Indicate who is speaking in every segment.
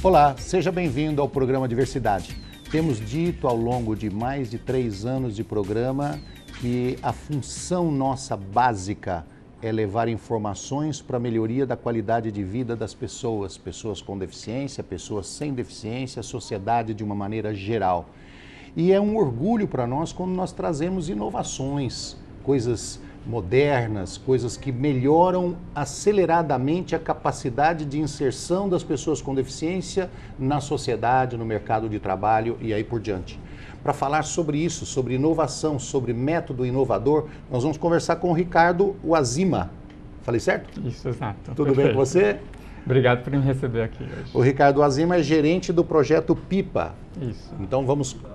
Speaker 1: Olá, seja bem-vindo ao programa Diversidade. Temos dito ao longo de mais de 3 anos de programa que a função nossa básica é levar informações para a melhoria da qualidade de vida das pessoas, pessoas com deficiência, pessoas sem deficiência, a sociedade de uma maneira geral. E é um orgulho para nós quando nós trazemos inovações, coisas modernas, coisas que melhoram aceleradamente a capacidade de inserção das pessoas com deficiência na sociedade, no mercado de trabalho e aí por diante. Para falar sobre isso, sobre inovação, sobre método inovador, nós vamos conversar com o Ricardo Wazima. Falei certo?
Speaker 2: Isso, exato.
Speaker 1: Tudo bem com você?
Speaker 2: Obrigado por me receber aqui hoje.
Speaker 1: O Ricardo Wazima é gerente do projeto PIPA.
Speaker 2: Isso.
Speaker 1: Então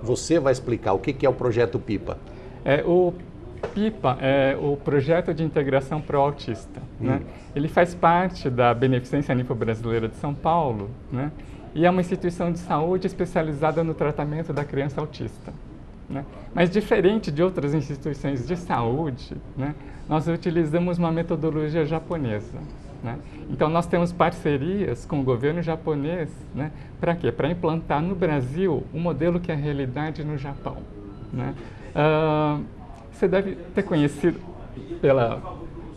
Speaker 1: você vai explicar o que é o projeto PIPA.
Speaker 2: O PIPA é o Projeto de Integração para o Autista. Né? Ele faz parte da Beneficência Nipo-Brasileira de São Paulo, né? E é uma instituição de saúde especializada no tratamento da criança autista. Né? Mas diferente de outras instituições de saúde, né, nós utilizamos uma metodologia japonesa. Né? Então nós temos parcerias com o governo japonês, né? Para quê? Para implantar no Brasil um modelo que é a realidade no Japão. Né? Você deve ter conhecido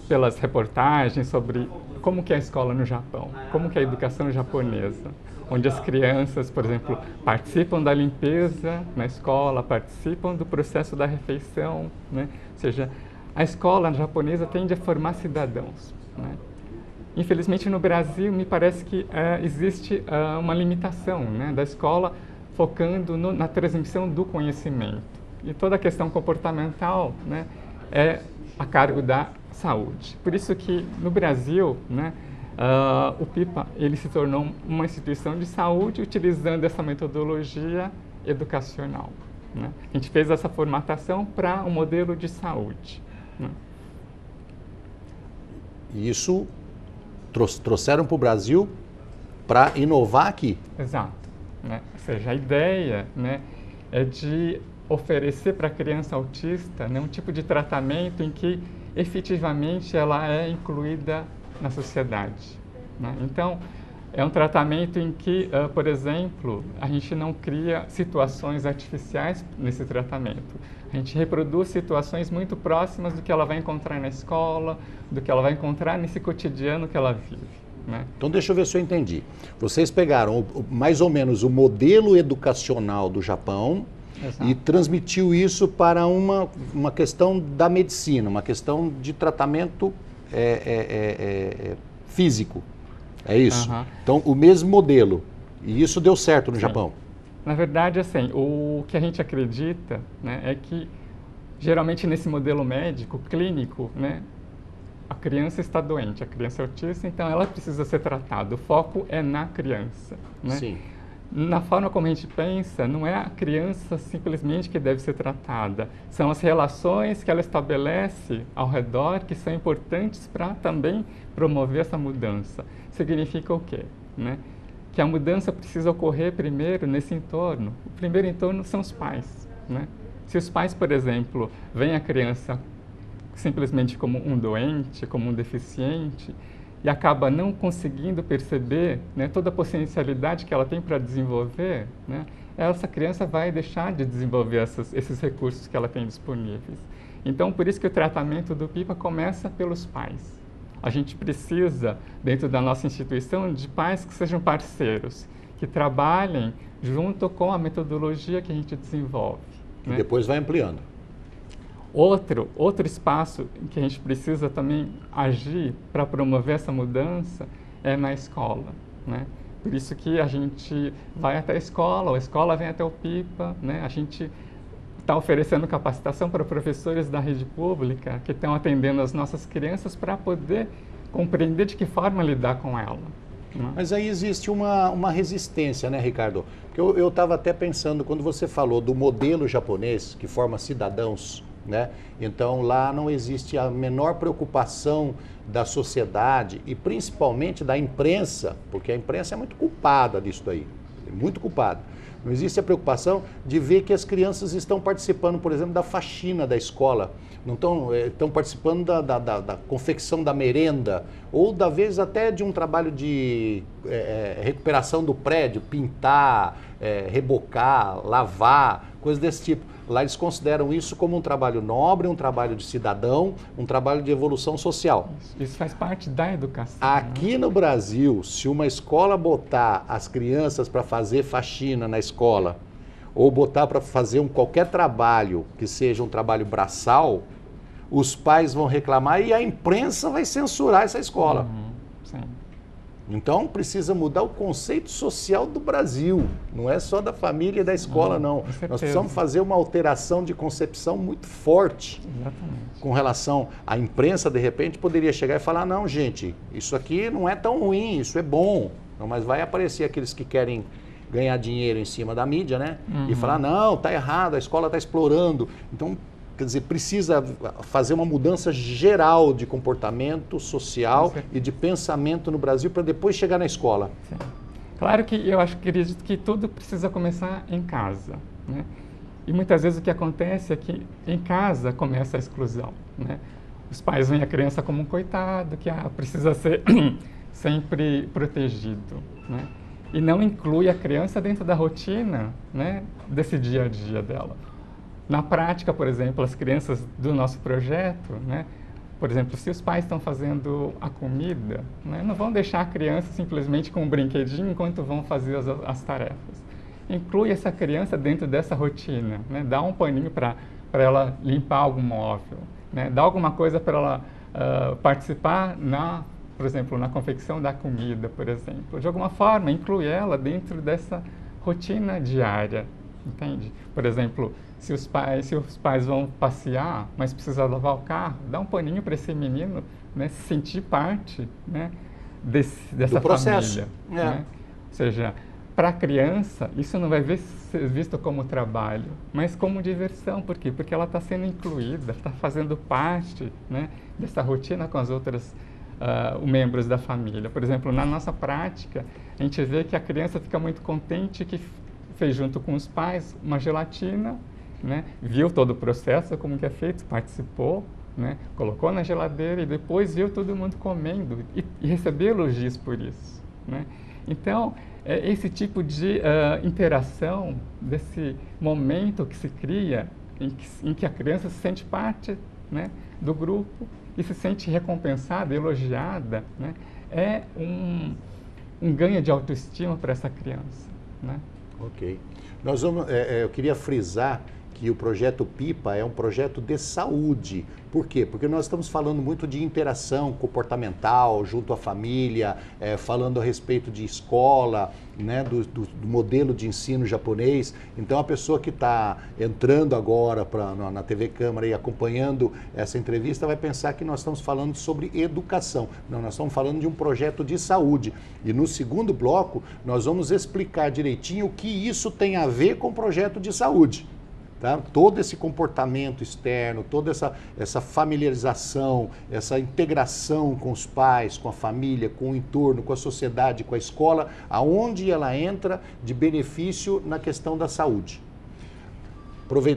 Speaker 2: pelas reportagens sobre como que é a escola no Japão, como que é a educação japonesa, onde as crianças, por exemplo, participam da limpeza na escola, participam do processo da refeição, né? Ou seja, a escola japonesa tende a formar cidadãos. Né? Infelizmente, no Brasil, me parece que existe uma limitação, né, da escola focando na transmissão do conhecimento. E toda a questão comportamental, né, é a cargo da saúde. Por isso que, no Brasil, né, o PIPA ele se tornou uma instituição de saúde utilizando essa metodologia educacional. Né? A gente fez essa formatação para um modelo de saúde. Né?
Speaker 1: E isso trouxeram para o Brasil para inovar aqui.
Speaker 2: Exato. Né? Ou seja, a ideia, né, é de oferecer para a criança autista, né, um tipo de tratamento em que efetivamente ela é incluída na sociedade. Né? Então, é um tratamento em que, por exemplo, a gente não cria situações artificiais nesse tratamento. A gente reproduz situações muito próximas do que ela vai encontrar na escola, do que ela vai encontrar nesse cotidiano que ela vive. Né?
Speaker 1: Então, deixa eu ver se eu entendi. Vocês pegaram mais ou menos o modelo educacional do Japão. Exato. E transmitiu isso para uma questão da medicina, uma questão de tratamento físico. É isso? Uhum. Então, o mesmo modelo. E isso deu certo no Japão?
Speaker 2: Na verdade, assim, o que a gente acredita, né, é que, geralmente, nesse modelo médico, clínico, né, a criança está doente, a criança é autista, então ela precisa ser tratada. O foco é na criança. Né?
Speaker 1: Sim.
Speaker 2: Na forma como a gente pensa, não é a criança simplesmente que deve ser tratada, são as relações que ela estabelece ao redor que são importantes para também promover essa mudança. Significa o quê? Né? Que a mudança precisa ocorrer primeiro nesse entorno. O primeiro entorno são os pais. Né? Se os pais, por exemplo, veem a criança simplesmente como um doente, como um deficiente, e acaba não conseguindo perceber, né, toda a potencialidade que ela tem para desenvolver, né, essa criança vai deixar de desenvolver esses recursos que ela tem disponíveis. Então, por isso que o tratamento do PIPA começa pelos pais. A gente precisa, dentro da nossa instituição, de pais que sejam parceiros, que trabalhem junto com a metodologia que a gente desenvolve.
Speaker 1: E né? Depois vai ampliando.
Speaker 2: Outro espaço que a gente precisa também agir para promover essa mudança é na escola. Né? Por isso que a gente vai até a escola vem até o PIPA, né? A gente está oferecendo capacitação para professores da rede pública que estão atendendo as nossas crianças para poder compreender de que forma lidar com ela. Né?
Speaker 1: Mas aí existe uma resistência, né, Ricardo? Porque eu estava até pensando, quando você falou do modelo japonês que forma cidadãos, né? Então lá não existe a menor preocupação da sociedade e principalmente da imprensa, porque a imprensa é muito culpada disso aí. muito culpado. Não existe a preocupação de ver que as crianças estão participando, por exemplo, da faxina da escola, não estão participando da confecção da merenda, ou da vez até de um trabalho de recuperação do prédio, pintar, rebocar, lavar, coisas desse tipo. Lá eles consideram isso como um trabalho nobre, um trabalho de cidadão, um trabalho de evolução social.
Speaker 2: Isso faz parte da educação.
Speaker 1: Aqui no Brasil, se uma escola botar as crianças para fazer faxina na escola, ou botar para fazer qualquer trabalho que seja um trabalho braçal, os pais vão reclamar e a imprensa vai censurar essa escola.
Speaker 2: Sim.
Speaker 1: Então precisa mudar o conceito social do Brasil, não é só da família e da escola, não. Nós precisamos fazer uma alteração de concepção muito forte.
Speaker 2: Exatamente.
Speaker 1: Com relação à imprensa, de repente, poderia chegar e falar, não, gente, isso aqui não é tão ruim, isso é bom. Não, mas vai aparecer aqueles que querem ganhar dinheiro em cima da mídia, né? E falar, não, tá errado, a escola está explorando. Então, quer dizer, precisa fazer uma mudança geral de comportamento social e de pensamento no Brasil para depois chegar na escola.
Speaker 2: Sim. Claro que eu acredito que tudo precisa começar em casa, né? E muitas vezes o que acontece é que em casa começa a exclusão, né? Os pais veem a criança como um coitado, que precisa ser sempre protegido, né? E não inclui a criança dentro da rotina, né, desse dia a dia dela. Na prática, por exemplo, as crianças do nosso projeto, né, por exemplo, se os pais estão fazendo a comida, né, não vão deixar a criança simplesmente com um brinquedinho enquanto vão fazer as tarefas. Inclui essa criança dentro dessa rotina, né, dá um paninho para ela limpar algum móvel, né, dá alguma coisa para ela participar por exemplo, na confecção da comida, por exemplo. De alguma forma, inclui ela dentro dessa rotina diária, entende? Por exemplo, se os pais vão passear, mas precisa lavar o carro, dá um paninho para esse menino, né, se sentir parte, né, dessa
Speaker 1: processo.
Speaker 2: família. Né? Ou seja, para a criança, isso não vai ser visto como trabalho, mas como diversão. Por quê? Porque ela está sendo incluída, está fazendo parte, né, dessa rotina com as outras membros da família. Por exemplo, na nossa prática, a gente vê que a criança fica muito contente que fez junto com os pais uma gelatina, né? Viu todo o processo, como que é feito, participou, né? Colocou na geladeira e depois viu todo mundo comendo e recebeu elogios por isso, né? Então, esse tipo de interação, desse momento que se cria em que a criança se sente parte, né, do grupo e se sente recompensada, elogiada, né, é um ganho de autoestima para essa criança, né?
Speaker 1: Ok. Eu queria frisar que o projeto PIPA é um projeto de saúde. Por quê? Porque nós estamos falando muito de interação comportamental junto à família, falando a respeito de escola, né, do modelo de ensino japonês. Então, a pessoa que está entrando agora na TV Câmara e acompanhando essa entrevista vai pensar que nós estamos falando sobre educação. Não, nós estamos falando de um projeto de saúde. E no segundo bloco, nós vamos explicar direitinho o que isso tem a ver com o projeto de saúde. Tá? Todo esse comportamento externo, toda essa familiarização, essa integração com os pais, com a família, com o entorno, com a sociedade, com a escola, aonde ela entra de benefício na questão da saúde.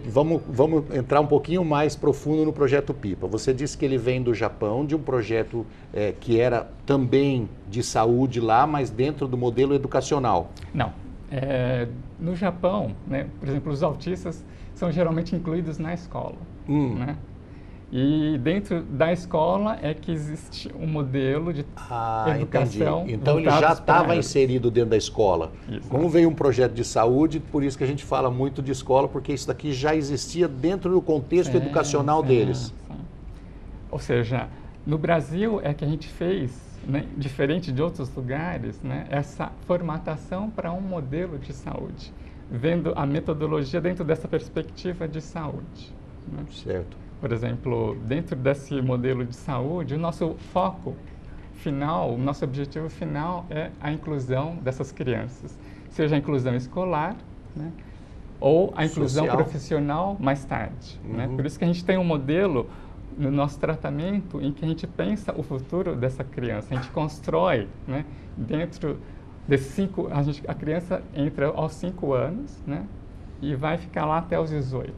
Speaker 1: Vamos entrar um pouquinho mais profundo no projeto PIPA. Você disse que ele vem do Japão, de um projeto que era também de saúde lá, mas dentro do modelo educacional.
Speaker 2: Não. No Japão, né, por exemplo, os autistas são geralmente incluídos na escola, né? E dentro da escola é que existe um modelo de educação.
Speaker 1: Entendi. Então ele já estava inserido dentro da escola.
Speaker 2: Isso.
Speaker 1: Como veio um projeto de saúde, por isso que a gente fala muito de escola, porque isso daqui já existia dentro do contexto educacional deles.
Speaker 2: Sim. Ou seja, no Brasil é que a gente fez, né, diferente de outros lugares, né, essa formatação para um modelo de saúde, vendo a metodologia dentro dessa perspectiva de saúde, né?
Speaker 1: Certo.
Speaker 2: Por exemplo, dentro desse modelo de saúde, o nosso foco final, o nosso objetivo final é a inclusão dessas crianças, seja a inclusão escolar, né, ou a inclusão profissional mais tarde, né? Por isso que a gente tem um modelo no nosso tratamento em que a gente pensa o futuro dessa criança, a gente constrói, né, dentro A criança entra aos 5 anos, né? E vai ficar lá até os 18.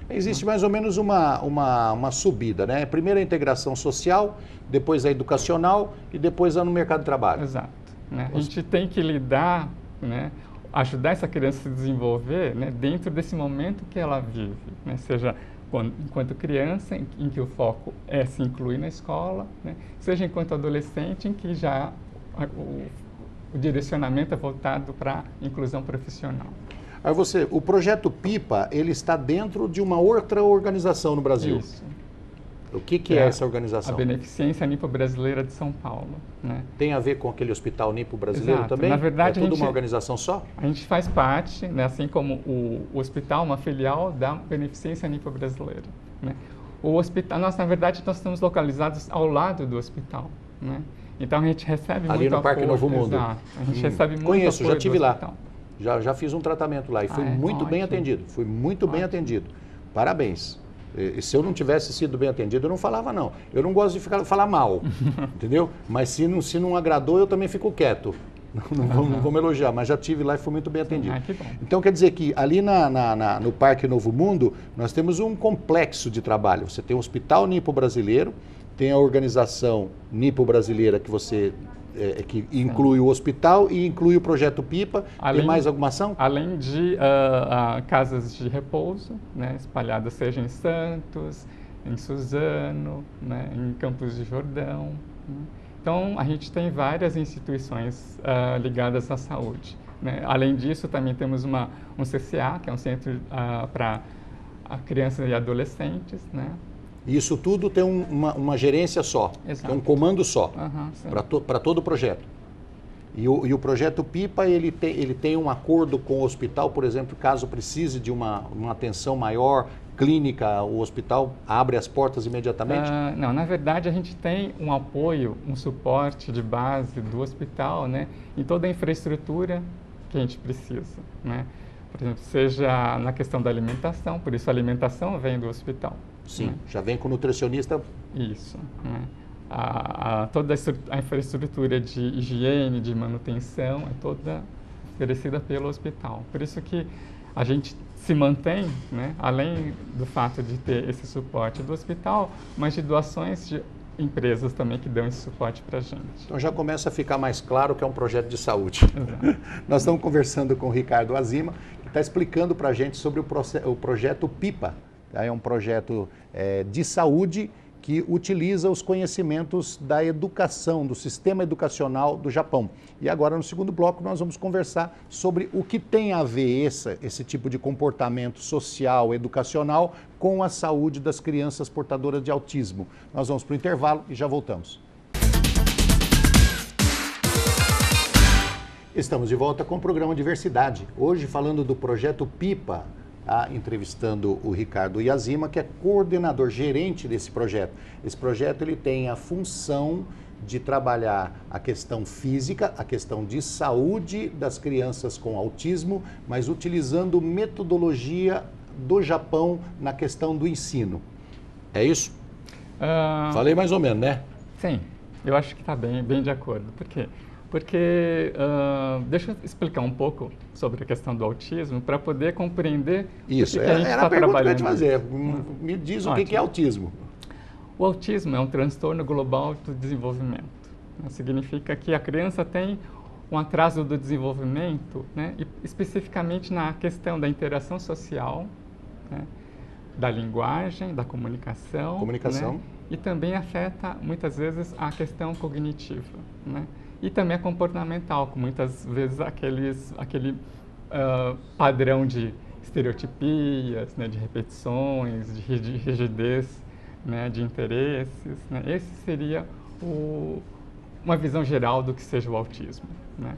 Speaker 1: Existe mais ou menos uma subida, né? Primeiro a integração social, depois a educação e depois a no mercado de trabalho.
Speaker 2: Exato. Né? A gente tem que lidar, né? Ajudar essa criança a se desenvolver, né? Dentro desse momento que ela vive, né? Seja enquanto criança, em que o foco é se incluir na escola, né? Seja enquanto adolescente, em que já o direcionamento é voltado para a inclusão profissional.
Speaker 1: Aí o projeto PIPA, ele está dentro de uma outra organização no Brasil.
Speaker 2: Isso.
Speaker 1: O que é essa organização?
Speaker 2: A Beneficência Nipo-Brasileira de São Paulo. Né?
Speaker 1: Tem a ver com aquele hospital Nipo brasileiro
Speaker 2: Exato.
Speaker 1: também?
Speaker 2: Na verdade,
Speaker 1: é tudo uma organização só?
Speaker 2: A gente faz parte, né, assim como o hospital, uma filial da Beneficência Nipo-Brasileira. Né? O hospital, na verdade, nós estamos localizados ao lado do hospital. Né? Então a gente recebe
Speaker 1: ali
Speaker 2: muito
Speaker 1: no Parque
Speaker 2: apoio.
Speaker 1: Novo Mundo.
Speaker 2: Exato. A gente recebe muito
Speaker 1: Conheço,
Speaker 2: apoio
Speaker 1: já tive lá.
Speaker 2: Hospital.
Speaker 1: Já fiz um tratamento lá e fui muito bem atendido. Fui muito bem atendido. Parabéns. E se eu não tivesse sido bem atendido, eu não falava não. Eu não gosto de falar mal, entendeu? Mas se não agradou, eu também fico quieto. Não vou me elogiar, mas já tive lá e fui muito bem atendido.
Speaker 2: Que bom.
Speaker 1: Então quer dizer que ali no Parque Novo Mundo, nós temos um complexo de trabalho. Você tem o Hospital Nipo Brasileiro, tem a organização Nipo Brasileira que inclui o hospital e inclui o projeto PIPA. Tem mais alguma ação?
Speaker 2: Além de casas de repouso, né, espalhadas seja em Santos, em Suzano, né, em Campos de Jordão. Né. Então, a gente tem várias instituições ligadas à saúde. Né. Além disso, também temos um CCA, que é um centro para crianças e adolescentes, né.
Speaker 1: Isso tudo tem uma gerência só, tem um comando só, para todo o projeto. E o projeto PIPA, ele tem um acordo com o hospital, por exemplo, caso precise de uma atenção maior, clínica, o hospital abre as portas imediatamente?
Speaker 2: Não, na verdade a gente tem um apoio, um suporte de base do hospital, né, em toda a infraestrutura que a gente precisa, né. Por exemplo, seja na questão da alimentação, por isso a alimentação vem do hospital.
Speaker 1: Sim,
Speaker 2: né?
Speaker 1: Já vem com o nutricionista.
Speaker 2: Isso. Né? Toda a infraestrutura de higiene, de manutenção, é toda oferecida pelo hospital. Por isso que a gente se mantém, né, além do fato de ter esse suporte do hospital, mas de doações de empresas também que dão esse suporte para a gente.
Speaker 1: Então já começa a ficar mais claro que é um projeto de saúde. Nós estamos conversando com o Ricardo Azima, que está explicando para a gente sobre o projeto PIPA. É um projeto de saúde que utiliza os conhecimentos da educação, do sistema educacional do Japão. E agora, no segundo bloco, nós vamos conversar sobre o que tem a ver esse tipo de comportamento social, educacional, com a saúde das crianças portadoras de autismo. Nós vamos para o intervalo e já voltamos. Estamos de volta com o programa Diversidade. Hoje falando do projeto PIPA, entrevistando o Ricardo Yazima, que é coordenador, gerente desse projeto. Esse projeto ele tem a função de trabalhar a questão física, a questão de saúde das crianças com autismo, mas utilizando metodologia do Japão na questão do ensino. É isso? Falei mais ou menos, né?
Speaker 2: Sim, eu acho que está bem de acordo. Por quê? Porque, deixa eu explicar um pouco sobre a questão do autismo para poder compreender
Speaker 1: isso,
Speaker 2: o que a gente está trabalhando. Era a pergunta que eu ia te fazer. Me diz o que é autismo. O autismo é um transtorno global do desenvolvimento. Significa que a criança tem um atraso do desenvolvimento, né, especificamente na questão da interação social, né, da linguagem, da comunicação. Né, e também afeta, muitas vezes, a questão cognitiva, né? E também a comportamental, com muitas vezes aquele padrão de estereotipias, né, de repetições, de rigidez, né, de interesses. Né? Esse seria uma visão geral do que seja o autismo. Né?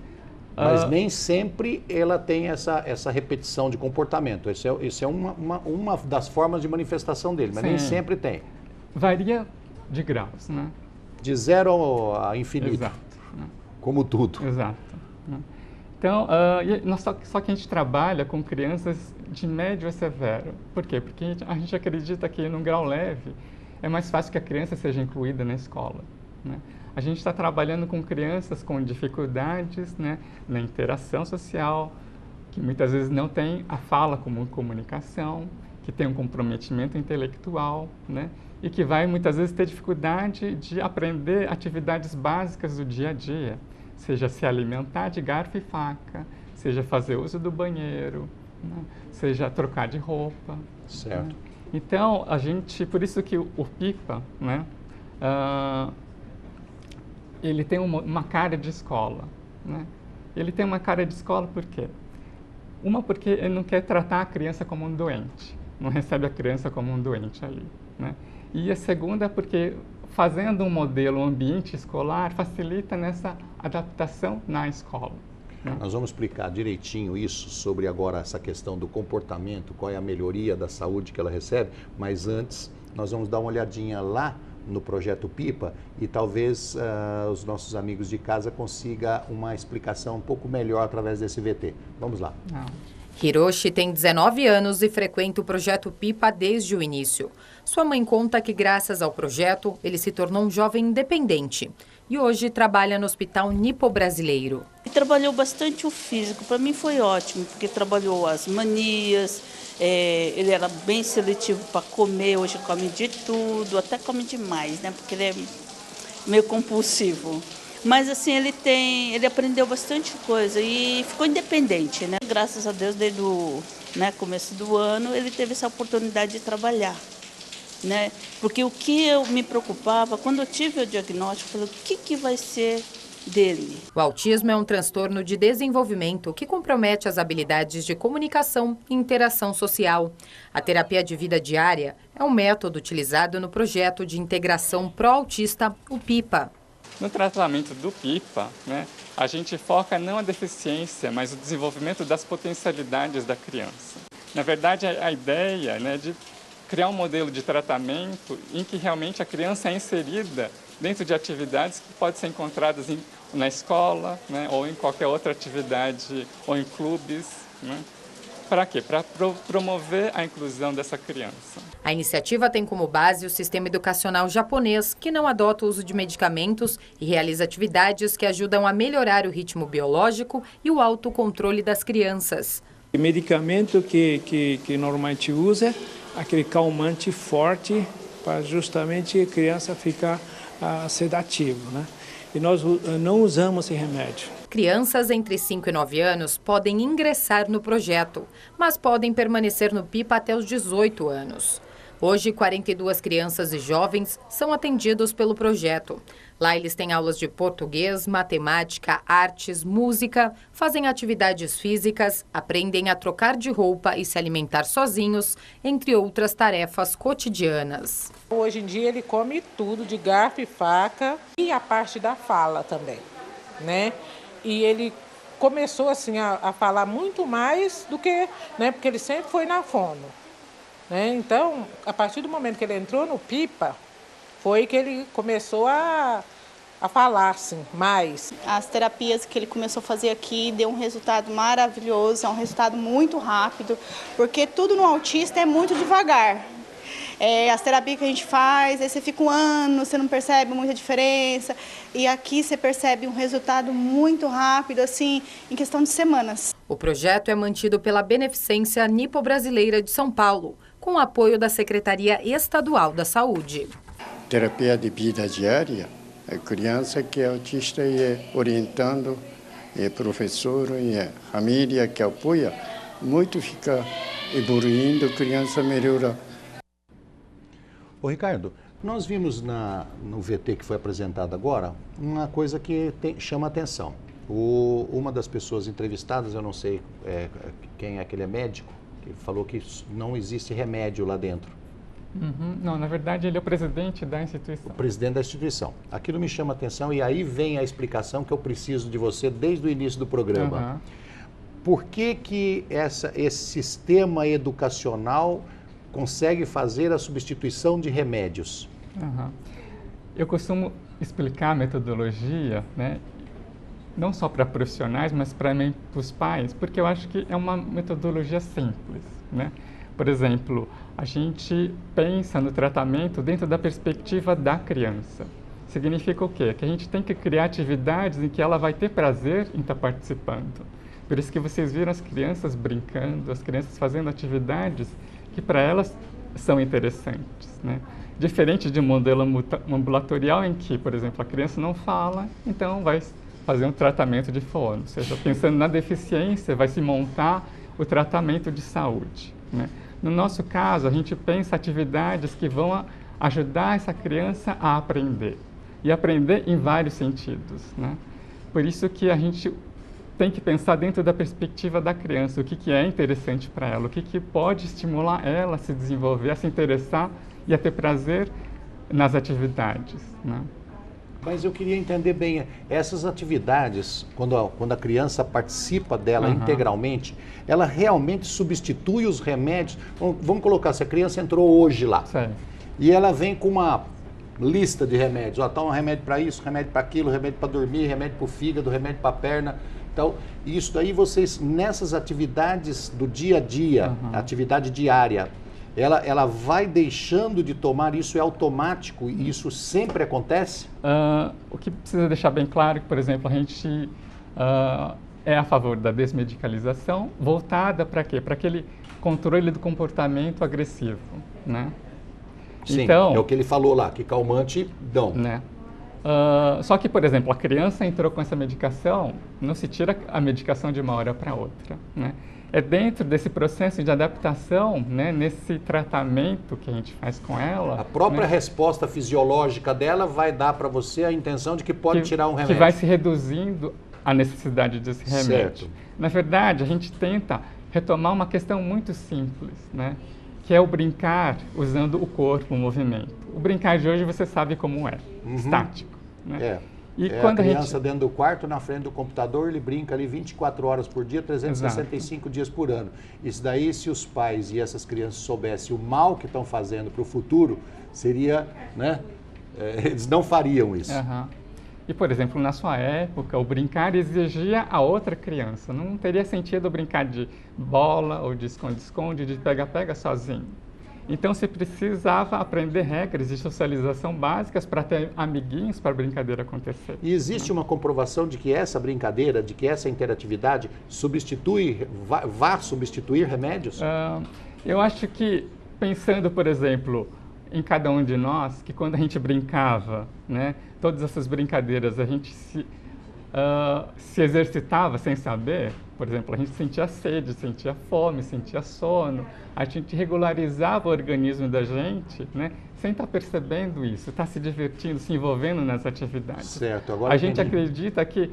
Speaker 1: Mas nem sempre ela tem essa repetição de comportamento. Isso é uma das formas de manifestação dele, mas nem sempre tem.
Speaker 2: Varia de graus, né?
Speaker 1: De 0 a infinito.
Speaker 2: Exato.
Speaker 1: Como tudo.
Speaker 2: Exato. Então, só que a gente trabalha com crianças de médio a severo. Por quê? Porque a gente acredita que num grau leve é mais fácil que a criança seja incluída na escola. Né? a gente está trabalhando com crianças com dificuldades, né, na interação social, que muitas vezes não tem a fala como comunicação, que tem um comprometimento intelectual, né, e que vai muitas vezes ter dificuldade de aprender atividades básicas do dia a dia, seja se alimentar de garfo e faca, seja fazer uso do banheiro, né, seja trocar de roupa.
Speaker 1: Certo.
Speaker 2: Né? Então, por isso que o PIPA, né, ele tem uma cara de escola, né? Ele tem uma cara de escola por quê? Porque ele não quer tratar a criança como um doente, não recebe a criança como um doente ali, né? E a segunda porque fazendo um modelo, um ambiente escolar, facilita nessa adaptação na escola. Né?
Speaker 1: Nós vamos explicar direitinho isso sobre agora essa questão do comportamento, qual é a melhoria da saúde que ela recebe, mas antes nós vamos dar uma olhadinha lá no projeto PIPA e talvez os nossos amigos de casa consigam uma explicação um pouco melhor através desse VT. Vamos lá.
Speaker 3: Hiroshi tem 19 anos e frequenta o projeto PIPA desde o início. Sua mãe conta que, graças ao projeto, ele se tornou um jovem independente e hoje trabalha no Hospital Nipo-Brasileiro.
Speaker 4: Trabalhou bastante o físico, para mim foi ótimo, porque trabalhou as manias, ele era bem seletivo para comer, hoje come de tudo, até come demais, né? Porque ele é meio compulsivo. Mas assim, ele aprendeu bastante coisa e ficou independente, né? Graças a Deus, desde o começo do ano, ele teve essa oportunidade de trabalhar, né? Porque o que eu me preocupava, quando eu tive o diagnóstico, eu falei, o que vai ser dele?
Speaker 3: O autismo é um transtorno de desenvolvimento que compromete as habilidades de comunicação e interação social. A terapia de vida diária é um método utilizado no projeto de integração pró-autista, o PIPA.
Speaker 2: No tratamento do PIPA, né, a gente foca não a deficiência, mas o desenvolvimento das potencialidades da criança. Na verdade, a ideia, né, de criar um modelo de tratamento em que realmente a criança é inserida dentro de atividades que podem ser encontradas na escola, né, ou em qualquer outra atividade, ou em clubes, né? Para quê? Para promover a inclusão dessa criança.
Speaker 3: A iniciativa tem como base o sistema educacional japonês, que não adota o uso de medicamentos e realiza atividades que ajudam a melhorar o ritmo biológico e o autocontrole das crianças.
Speaker 5: O medicamento que normalmente usa é aquele calmante forte para justamente a criança ficar sedativo, né? E nós não usamos esse remédio.
Speaker 3: Crianças entre 5 e 9 anos podem ingressar no projeto, mas podem permanecer no PIPA até os 18 anos. Hoje, 42 crianças e jovens são atendidos pelo projeto. Lá eles têm aulas de português, matemática, artes, música, fazem atividades físicas, aprendem a trocar de roupa e se alimentar sozinhos, entre outras tarefas cotidianas.
Speaker 6: Hoje em dia ele come tudo de garfo e faca e a parte da fala também, né? E ele começou assim a falar muito mais do que, né? Porque ele sempre foi na fono, né? Então, a partir do momento que ele entrou no PIPA, foi que ele começou a falar assim, mais.
Speaker 7: As terapias que ele começou a fazer aqui deu um resultado maravilhoso, é um resultado muito rápido, porque tudo no autista é muito devagar. As terapias que a gente faz, aí você fica um ano, você não percebe muita diferença, e aqui você percebe um resultado muito rápido, assim, em questão de semanas.
Speaker 3: O projeto é mantido pela Beneficência Nipo-Brasileira de São Paulo, com o apoio da Secretaria Estadual da Saúde.
Speaker 8: Terapia de vida diária, a criança que é autista e orientando, e professor e a família que apoia, muito fica evoluindo, a criança melhora.
Speaker 1: Ô Ricardo, nós vimos no VT que foi apresentado agora uma coisa que chama atenção. Uma das pessoas entrevistadas, eu não sei quem é, que ele é médico, que falou que não existe remédio lá dentro.
Speaker 2: Uhum. Não, na verdade ele é o presidente da instituição.
Speaker 1: O presidente da instituição. Aquilo me chama atenção e aí vem a explicação que eu preciso de você desde o início do programa.
Speaker 2: Uhum.
Speaker 1: Por que esse sistema educacional consegue fazer a substituição de remédios?
Speaker 2: Uhum. Eu costumo explicar a metodologia, né, não só para profissionais, mas para os pais, porque eu acho que é uma metodologia simples, né? Por exemplo, a gente pensa no tratamento dentro da perspectiva da criança. significa o quê? Que a gente tem que criar atividades em que ela vai ter prazer em estar participando. Por isso que vocês viram as crianças brincando, as crianças fazendo atividades que para elas são interessantes, né? Diferente de um modelo ambulatorial em que, por exemplo, a criança não fala, então vai fazer um tratamento de fono. Ou seja, pensando na deficiência, vai se montar o tratamento de saúde, né? No nosso caso, a gente pensa atividades que vão ajudar essa criança a aprender. E aprender em vários sentidos, né? Por isso que a gente tem que pensar dentro da perspectiva da criança, o que é interessante para ela, o que pode estimular ela a se desenvolver, a se interessar e a ter prazer nas atividades, né?
Speaker 1: Mas eu queria entender bem, essas atividades, quando a criança participa dela integralmente, ela realmente substitui os remédios? Vamos colocar, se a criança entrou hoje lá, e ela vem com uma lista de remédios, ó, toma um remédio para isso, remédio para aquilo, remédio para dormir, remédio para o fígado, remédio para a perna. Então, isso daí vocês, nessas atividades do dia a dia, atividade diária, ela vai deixando de tomar, isso é automático e isso sempre acontece?
Speaker 2: O que precisa deixar bem claro é que, por exemplo, a gente é a favor da desmedicalização, voltada para quê? Para aquele controle do comportamento agressivo, né?
Speaker 1: Sim,
Speaker 2: então,
Speaker 1: é o que ele falou lá, que calmante dão.
Speaker 2: Né? Só que, por exemplo, a criança entrou com essa medicação, não se tira a medicação de uma hora para outra, né? É dentro desse processo de adaptação, né, nesse tratamento que a gente faz com ela.
Speaker 1: A própria
Speaker 2: né,
Speaker 1: resposta fisiológica dela vai dar para você a intenção de que pode tirar um remédio.
Speaker 2: Que vai se reduzindo a necessidade desse remédio.
Speaker 1: Certo.
Speaker 2: Na verdade, a gente tenta retomar uma questão muito simples, né, que é o brincar usando o corpo, o movimento. O brincar de hoje você sabe como é, estático. Né? E quando
Speaker 1: a criança dentro do quarto, na frente do computador, ele brinca ali 24 horas por dia, 365 dias por ano. Isso daí, se os pais e essas crianças soubessem o mal que estão fazendo para o futuro, seria, né? Eles não fariam isso.
Speaker 2: E, por exemplo, na sua época, o brincar exigia a outra criança. Não teria sentido brincar de bola ou de esconde-esconde, de pega-pega sozinho. Então, você precisava aprender regras de socialização básicas para ter amiguinhos para a brincadeira acontecer.
Speaker 1: E existe uma comprovação de que essa brincadeira, de que essa interatividade vai substituir remédios?
Speaker 2: Eu acho que, pensando, por exemplo, em cada um de nós, que quando a gente brincava, né, todas essas brincadeiras, a gente se exercitava sem saber. Por exemplo, a gente sentia sede, sentia fome, sentia sono, a gente regularizava o organismo da gente, né, sem estar percebendo isso, estar se divertindo, se envolvendo nas atividades.
Speaker 1: Certo, agora
Speaker 2: a gente acredita que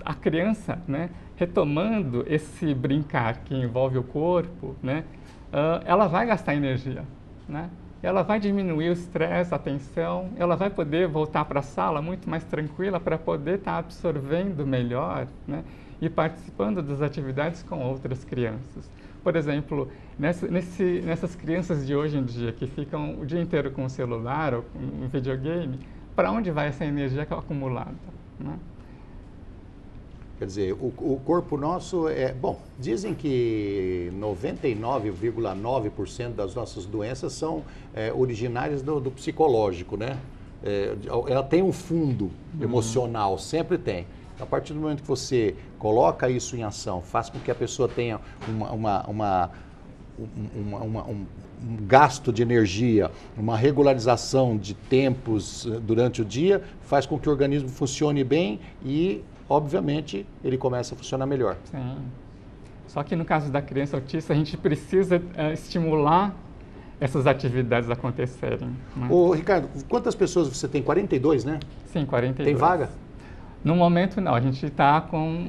Speaker 2: a criança, né, retomando esse brincar que envolve o corpo, né, ela vai gastar energia, né? Ela vai diminuir o estresse, a tensão, ela vai poder voltar para a sala muito mais tranquila para poder estar absorvendo melhor, né, e participando das atividades com outras crianças. Por exemplo, nessas crianças de hoje em dia que ficam o dia inteiro com o celular ou com um videogame, para onde vai essa energia acumulada, né?
Speaker 1: Quer dizer, o corpo nosso Bom, dizem que 99,9% das nossas doenças são originárias do psicológico, né? Ela tem um fundo emocional, sempre tem. A partir do momento que você coloca isso em ação, faz com que a pessoa tenha um gasto de energia, uma regularização de tempos durante o dia, faz com que o organismo funcione bem e, obviamente, ele começa a funcionar melhor.
Speaker 2: Sim. Só que no caso da criança autista, a gente precisa estimular essas atividades acontecerem, né?
Speaker 1: Ô, Ricardo, quantas pessoas você tem? 42, né?
Speaker 2: Sim, 42.
Speaker 1: Tem vaga?
Speaker 2: No momento, não. A gente está com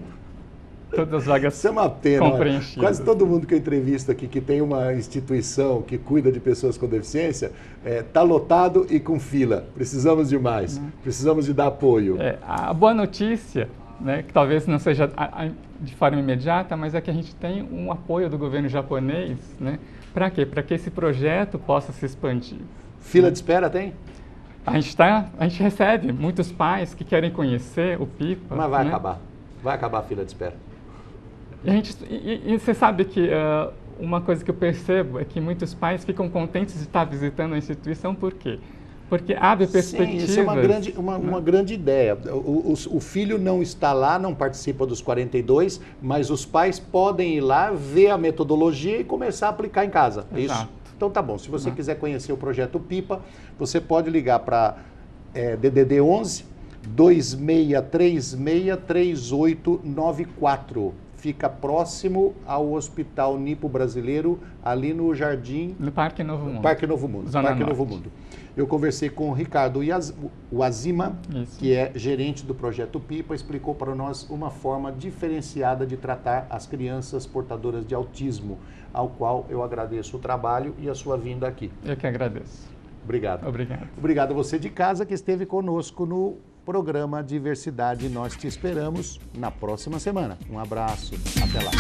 Speaker 2: todas as vagas
Speaker 1: Isso é uma pena.
Speaker 2: compreenchidas.
Speaker 1: Quase todo mundo que eu entrevisto aqui, que tem uma instituição que cuida de pessoas com deficiência, está lotado e com fila. Precisamos de mais. Precisamos de dar apoio.
Speaker 2: A boa notícia, né, que talvez não seja de forma imediata, mas é que a gente tem um apoio do governo japonês, né? Para quê? Para que esse projeto possa se expandir.
Speaker 1: Fila de espera tem?
Speaker 2: A gente recebe muitos pais que querem conhecer o PIPA.
Speaker 1: Mas vai,
Speaker 2: né?
Speaker 1: acabar. Vai acabar a fila de espera.
Speaker 2: E você sabe que uma coisa que eu percebo é que muitos pais ficam contentes de estar visitando a instituição, por quê? Porque abre perspectivas.
Speaker 1: Sim, isso é uma grande ideia. O filho não está lá, não participa dos 42, mas os pais podem ir lá, ver a metodologia e começar a aplicar em casa. É isso? Então tá bom. Se você quiser conhecer o projeto PIPA, você pode ligar para DDD 11 26363894. Fica próximo ao Hospital Nipo Brasileiro, ali no Jardim...
Speaker 2: No Parque Novo Mundo.
Speaker 1: Parque Novo Mundo.
Speaker 2: Zona
Speaker 1: Parque
Speaker 2: Norte.
Speaker 1: Novo Mundo. Eu conversei com o Ricardo Wazima, que é gerente do projeto PIPA, explicou para nós uma forma diferenciada de tratar as crianças portadoras de autismo, ao qual eu agradeço o trabalho e a sua vinda aqui.
Speaker 2: Eu que agradeço.
Speaker 1: Obrigado.
Speaker 2: Obrigado.
Speaker 1: Obrigado a você de casa que esteve conosco no programa Diversidade. Nós te esperamos na próxima semana. Um abraço. Até lá.